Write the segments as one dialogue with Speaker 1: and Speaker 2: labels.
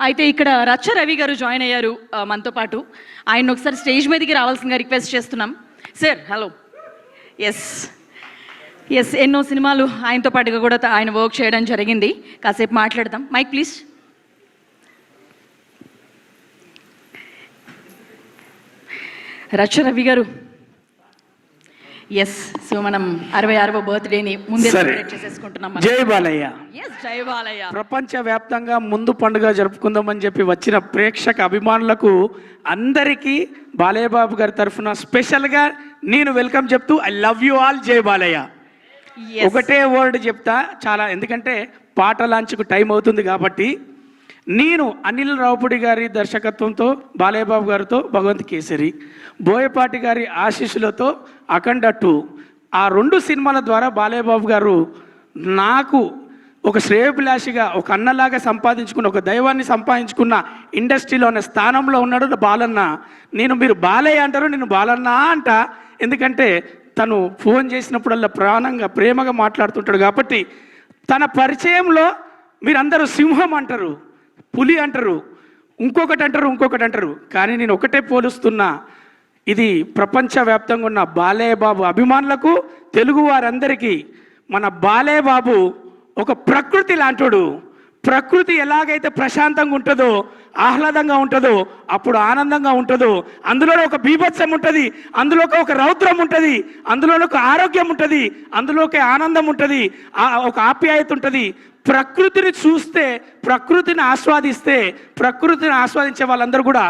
Speaker 1: అయితే ఇక్కడ రచ్చ రవి గారు జాయిన్ అయ్యారు మనతో పాటు. ఆయన ఒకసారి స్టేజ్ మీదకి రావాల్సిందిగా రిక్వెస్ట్ చేస్తున్నాం. Sir hello. ఎస్ ఎస్, ఎన్నో సినిమాలు ఆయనతో పాటుగా కూడా ఆయన వర్క్ చేయడం జరిగింది. కాసేపు మాట్లాడదాం. Mike please. రచ్చ రవి గారు, ఎస్, సో మనం 66వ బర్త్డేని ముందే సెలబ్రేట్ చేసేసుకుంటున్నాం.
Speaker 2: జై బాలయ్య.
Speaker 1: ఎస్, జై బాలయ్య.
Speaker 2: ప్రపంచ వ్యాప్తంగా ముందు పండుగ జరుపుకుందామని చెప్పి వచ్చిన ప్రేక్షక అభిమానులకు అందరికీ బాలయ్య బాబు గారి తరఫున స్పెషల్గా నేను వెల్కమ్ చెప్తూ ఐ లవ్ యూ ఆల్. జై బాలయ్య. ఒకటే వర్డ్ చెప్తా చాలా, ఎందుకంటే పాట లాంచ్కు టైం అవుతుంది కాబట్టి. నేను అనిల్ రావుపూడి గారి దర్శకత్వంతో బాలయ్య బాబు గారితో భగవంత్ కేసరి, బోయపాటి గారి ఆశీస్సులతో అఖండ 2, ఆ 2 సినిమాల ద్వారా బాలయ్య బాబు గారు నాకు ఒక శ్రేయోభిలాషిగా, ఒక అన్నలాగా సంపాదించుకున్న, ఒక దైవాన్ని సంపాదించుకున్న ఇండస్ట్రీలో ఉన్న స్థానంలో ఉన్నాడు బాలన్న. మీరు బాలయ్య అంటారు, నేను బాలన్న అంట. ఎందుకంటే తను ఫోన్ చేసినప్పుడల్లా ప్రాణంగా ప్రేమగా మాట్లాడుతుంటాడు కాబట్టి. తన పరిచయంలో మీరందరూ సింహం అంటారు, పులి అంటారు, ఇంకొకటి అంటారు. కానీ నేను ఒకటే పోలుస్తున్నా, ఇది ప్రపంచవ్యాప్తంగా ఉన్న బాలయ్య బాబు అభిమానులకు, తెలుగు వారందరికీ మన బాలయ్య బాబు ఒక ప్రకృతి లాంటోడు. ప్రకృతి ఎలాగైతే ప్రశాంతంగా ఉంటుందో, ఆహ్లాదంగా ఉంటుందో, అప్పుడు ఆనందంగా ఉంటుందో, అందులో ఒక బీభత్సం ఉంటుంది, అందులో ఒక రౌద్రం ఉంటుంది, అందులో ఒక ఆరోగ్యం ఉంటుంది, అందులోకి ఆనందం ఉంటుంది, ఒక ఆప్యాయత ఉంటుంది. ప్రకృతిని చూస్తే, ప్రకృతిని ఆస్వాదిస్తే, ప్రకృతిని ఆస్వాదించే వాళ్ళందరూ కూడా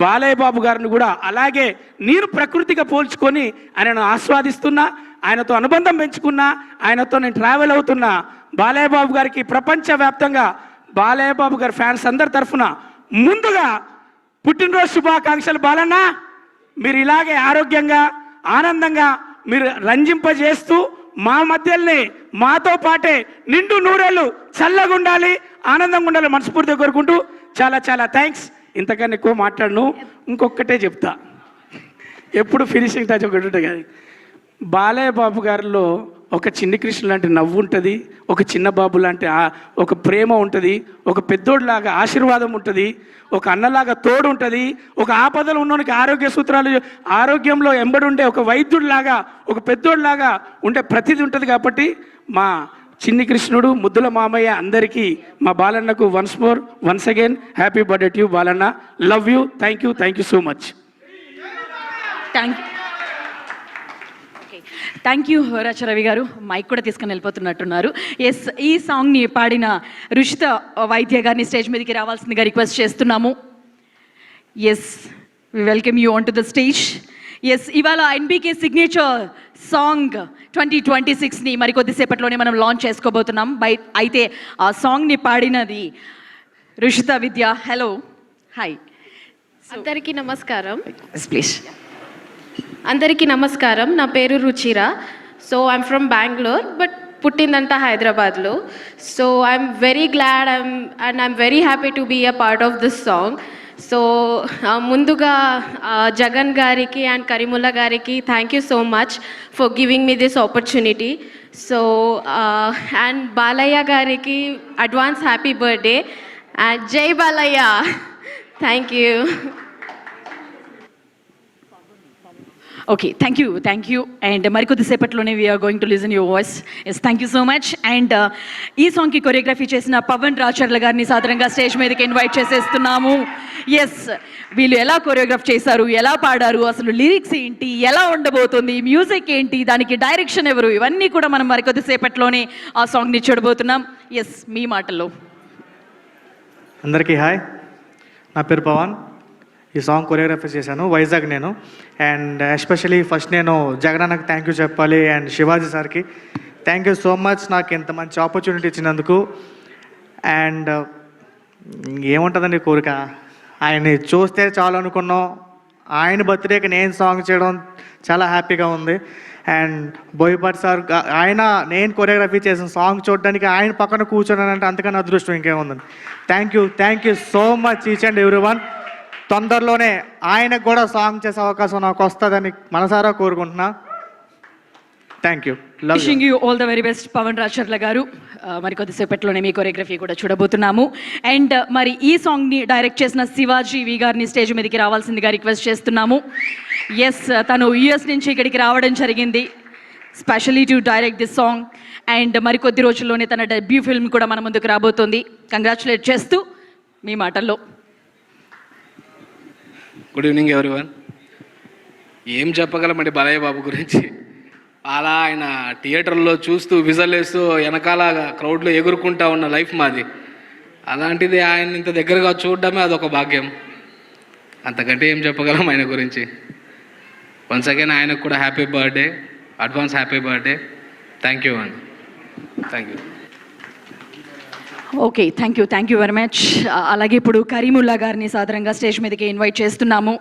Speaker 2: బాలయ్య బాబు గారిని కూడా అలాగే నేను ప్రకృతిగా పోల్చుకొని ఆయనను ఆస్వాదిస్తున్నా, ఆయనతో అనుబంధం పెంచుకున్నా, ఆయనతో నేను ట్రావెల్ అవుతున్నా. బాలయ్య బాబు గారికి ప్రపంచవ్యాప్తంగా బాలయ్య బాబు గారి ఫ్యాన్స్ అందరి తరఫున ముందుగా పుట్టినరోజు శుభాకాంక్షలు. బాలన్న, మీరు ఇలాగే ఆరోగ్యంగా, ఆనందంగా మీరు రంజింపజేస్తూ మా మధ్యలోనే మాతో పాటే నిండు నూరేళ్ళు చల్లగా ఉండాలి, ఆనందంగా ఉండాలి మనస్ఫూర్తిగా కోరుకుంటూ చాలా చాలా థ్యాంక్స్. ఇంతకన్నా ఎక్కువ మాట్లాడను. ఇంకొకటే చెప్తా, ఎప్పుడు ఫినిషింగ్ టచ్ ఒకటి ఉంటుంది కదా. బాలయ్య బాబు గారిలో ఒక చిన్ని కృష్ణ లాంటి నవ్వు ఉంటుంది, ఒక చిన్న బాబు లాంటి ఒక ప్రేమ ఉంటుంది, ఒక పెద్దోడిలాగా ఆశీర్వాదం ఉంటుంది, ఒక అన్నలాగా తోడు ఉంటుంది, ఒక ఆపదలు ఉన్నోనికి ఆరోగ్య సూత్రాలు, ఆరోగ్యంలో ఎంబడి ఉండే ఒక వైద్యుడిలాగా, ఒక పెద్దోడిలాగా ఉండే ప్రతిదీ ఉంటుంది. కాబట్టి మా చిన్ని కృష్ణుడు, ముద్దుల మామయ్య అందరికీ, మా బాలన్నకు once again happy birthday to you Balanna. Love you. Thank you so much.
Speaker 1: Thank you Racha Ravi గారు. మైక్ కూడా తీసుకొని వెళ్ళిపోతున్నట్టున్నారు. ఎస్, ఈ సాంగ్ని పాడిన రుషిత వైద్య గారిని స్టేజ్ మీదకి రావాల్సిందిగా రిక్వెస్ట్ చేస్తున్నాము. Yes, we welcome you on to the stage. Yes, ఇవాళ ఎన్బీకే సిగ్నేచర్ సాంగ్ 2026ని మరికొద్దిసేపట్లోనే మనం లాంచ్ చేసుకోబోతున్నాం. అయితే ఆ సాంగ్ని పాడినది రుషిత విద్య. Hello, hi.
Speaker 3: అందరికీ నమస్కారం.
Speaker 1: ప్లీజ్.
Speaker 3: అందరికీ నమస్కారం. నా పేరు Ruchira. So I'm from Bengaluru, but పుట్టిందంతా హైదరాబాద్లో. So I'm very glad and I'm very happy to be a part of this song. So ముందుగా జగన్ గారికి అండ్ కరీముల్లా గారికి thank you so much for giving me this opportunity. So and Balayya గారికి advance happy birthday and Jai Balayya. Thank you.
Speaker 1: Okay, thank you. And మరికొద్దిసేపట్లోనే we are going to listen your voice. Yes, thank you so much. And ఈ సాంగ్కి choreography చేసిన పవన్ రాచర్ల గారిని సాధారణంగా stage మీదకి invite చేసేస్తున్నాము. Yes, వీళ్ళు ఎలా కొరియోగ్రాఫ్ చేశారు, ఎలా పాడారు, అసలు లిరిక్స్ ఏంటి, ఎలా ఉండబోతుంది, మ్యూజిక్ ఏంటి, దానికి డైరెక్షన్ ఎవరు, ఇవన్నీ కూడా మనం మరికొద్దిసేపట్లోనే ఆ సాంగ్ని చూడబోతున్నాం. ఎస్, మీ మాటల్లో.
Speaker 4: అందరికీ హాయ్, నా పేరు పవన్. ఈ సాంగ్ కొరియోగ్రఫీ చేశాను వైజాగ్ నేను. అండ్ ఎస్పెషలీ ఫస్ట్ నేను జగనన్నకు థ్యాంక్ యూ చెప్పాలి, అండ్ శివాజీ సార్కి థ్యాంక్ యూ సో మచ్ నాకు ఇంత మంచి ఆపర్చునిటీ ఇచ్చినందుకు. అండ్ ఏముంటుందండి కోరిక, ఆయన్ని చూస్తే చాలు అనుకున్నాం. ఆయన బర్త్డేకి నేను సాంగ్ చేయడం చాలా హ్యాపీగా ఉంది. అండ్ బోయపాటి సార్ ఆయన నేను కొరియోగ్రఫీ చేసిన సాంగ్ చూడడానికి ఆయన పక్కన కూర్చోడానంటే అంతకన్నా అదృష్టం ఇంకేముందండి. Thank you so much each and every one. తొందరలోనే ఆయనకు కూడా సాంగ్ చేసే అవకాశం నాకు వస్తుందని మనసారా కోరుకుంటున్నా. Thank you, love you.
Speaker 1: Wishing you all the very best Pawan Racharla గారు. మరి కొద్దిసేపట్లోనే మీ కొరియోగ్రఫీ కూడా చూడబోతున్నాము. అండ్ మరి ఈ సాంగ్ని డైరెక్ట్ చేసిన శివాజీ వి గారిని స్టేజ్ మీదకి రావాల్సిందిగా రిక్వెస్ట్ చేస్తున్నాము. ఎస్, తను యుఎస్ నుంచి ఇక్కడికి రావడం జరిగింది especially to direct this song. And మరి కొద్ది రోజుల్లోనే తన డెబ్యూ ఫిల్మ్ కూడా మన ముందుకు రాబోతోంది. కంగ్రాచులేట్ చేస్తూ మీ మాటల్లో.
Speaker 5: Good evening everyone. ఏం చెప్పగలమండి బాలయ్య బాబు గురించి. అలా ఆయన థియేటర్లో చూస్తూ విజల్ వేస్తూ వెనకాల క్రౌడ్లో ఎగురుకుంటా ఉన్న లైఫ్ మాది. అలాంటిది ఆయన ఇంత దగ్గరగా చూడడమే అదొక భాగ్యం. అంతకంటే ఏం చెప్పగలం ఆయన గురించి. వన్స్ అగైన్ ఆయనకు కూడా happy birthday, advance happy birthday. Thank you అండి, thank you.
Speaker 1: Okay, thank you very much. అలాగే ఇప్పుడు కరీముల్లా గారిని సాధారణంగా స్టేజ్ మీదకి ఇన్వైట్ చేస్తున్నాము.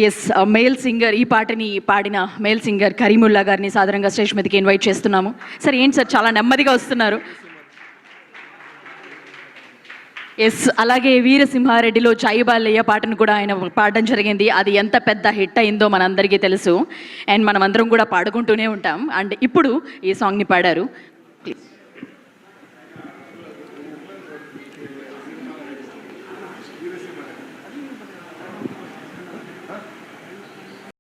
Speaker 1: ఎస్, మేల్ సింగర్, ఈ పాటని పాడిన మేల్ సింగర్ కరీముల్లా గారిని సాధారణంగా స్టేజ్ మీదకి ఇన్వైట్ చేస్తున్నాము. సార్ ఏంటి సార్ చాలా నెమ్మదిగా వస్తున్నారు? ఎస్, అలాగే వీరసింహారెడ్డిలో జై బాలయ్య పాటను కూడా ఆయన పాడడం జరిగింది. అది ఎంత పెద్ద హిట్ అయిందో మనందరికీ తెలుసు. అండ్ మనం అందరం కూడా పాడుకుంటూనే ఉంటాం. అండ్ ఇప్పుడు ఈ సాంగ్ని పాడారు.